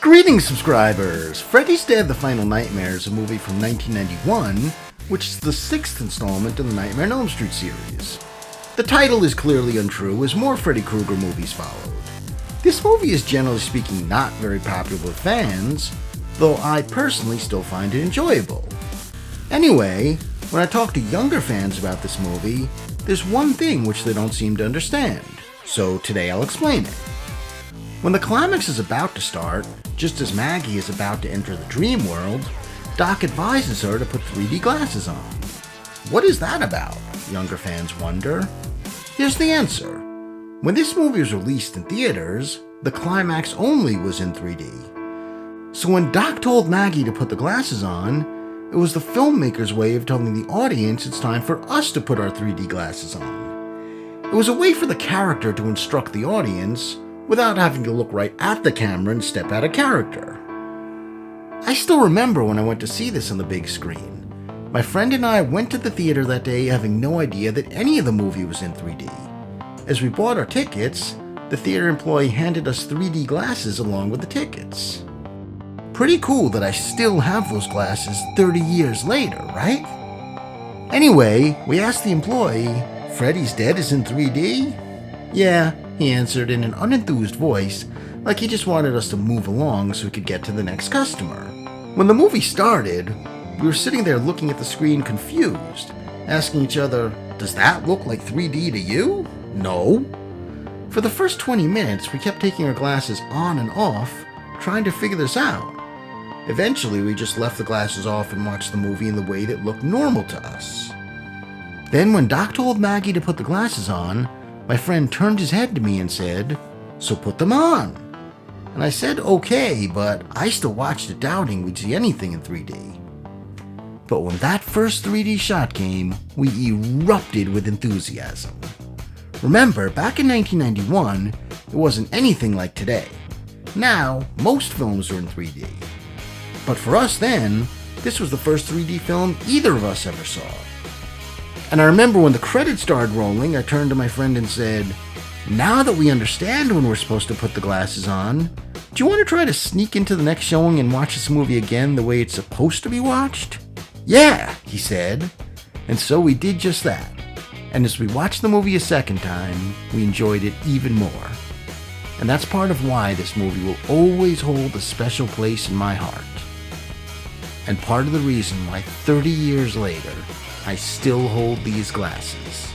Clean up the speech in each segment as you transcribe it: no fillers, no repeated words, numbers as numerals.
Greetings, subscribers! Freddy's Dead: The Final Nightmare is a movie from 1991, which is the sixth installment in the Nightmare on Elm Street series. The title is clearly untrue, as more Freddy Krueger movies followed. This movie is generally speaking not very popular with fans, though I personally still find it enjoyable. Anyway, when I talk to younger fans about this movie, there's one thing which they don't seem to understand, so today I'll explain it. When the climax is about to start, just as Maggie is about to enter the dream world, Doc advises her to put 3D glasses on. What is that about? Younger fans wonder. Here's the answer. When this movie was released in theaters, the climax only was in 3D. So when Doc told Maggie to put the glasses on, it was the filmmaker's way of telling the audience it's time for us to put our 3D glasses on. It was a way for the character to instruct the audience without having to look right at the camera and step out of character. I still remember when I went to see this on the big screen. My friend and I went to the theater that day having no idea that any of the movie was in 3D. As we bought our tickets, the theater employee handed us 3D glasses along with the tickets. Pretty cool that I still have those glasses 30 years later, right? Anyway, we asked the employee, "Freddy's Dead is in 3D?" "Yeah," he answered in an unenthused voice, like he just wanted us to move along so we could get to the next customer. When the movie started, we were sitting there looking at the screen confused, asking each other, "Does that look like 3D to you?" "No." For the first 20 minutes, we kept taking our glasses on and off, trying to figure this out. Eventually, we just left the glasses off and watched the movie in the way that looked normal to us. Then when Doc told Maggie to put the glasses on, my friend turned his head to me and said, "So put them on." And I said okay, but I still watched it doubting we'd see anything in 3D. But when that first 3D shot came, we erupted with enthusiasm. Remember, back in 1991, it wasn't anything like today. Now, most films are in 3D. But for us then, this was the first 3D film either of us ever saw. And I remember when the credits started rolling, I turned to my friend and said, "Now that we understand when we're supposed to put the glasses on, do you want to try to sneak into the next showing and watch this movie again the way it's supposed to be watched?" "Yeah," he said. And so we did just that. And as we watched the movie a second time, we enjoyed it even more. And that's part of why this movie will always hold a special place in my heart. And part of the reason why 30 years later, I still hold these glasses.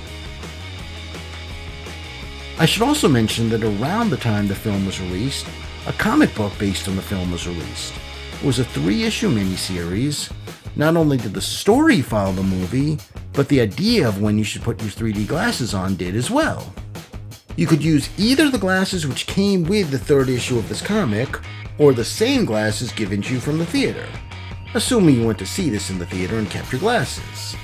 I should also mention that around the time the film was released, a comic book based on the film was released. It was a 3-issue miniseries. Not only did the story follow the movie, but the idea of when you should put your 3D glasses on did as well. You could use either the glasses which came with the 3rd issue of this comic, or the same glasses given to you from the theater, assuming you went to see this in the theater and kept your glasses.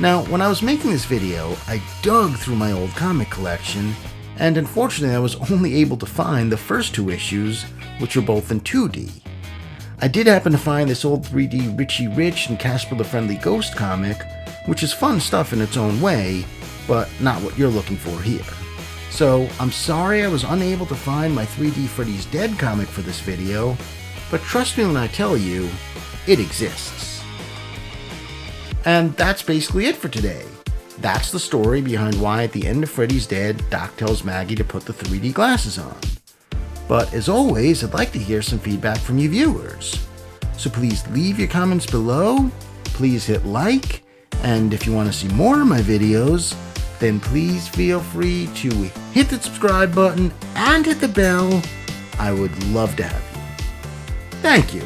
Now, when I was making this video, I dug through my old comic collection, and unfortunately I was only able to find the first 2 issues, which were both in 2D. I did happen to find this old 3D Richie Rich and Casper the Friendly Ghost comic, which is fun stuff in its own way, but not what you're looking for here. So, I'm sorry I was unable to find my 3D Freddy's Dead comic for this video, but trust me when I tell you, it exists. And that's basically it for today. That's the story behind why at the end of Freddy's Dead, Doc tells Maggie to put the 3D glasses on. But as always, I'd like to hear some feedback from you viewers. So please leave your comments below, please hit like, and if you want to see more of my videos, then please feel free to hit the subscribe button and hit the bell. I would love to have you. Thank you.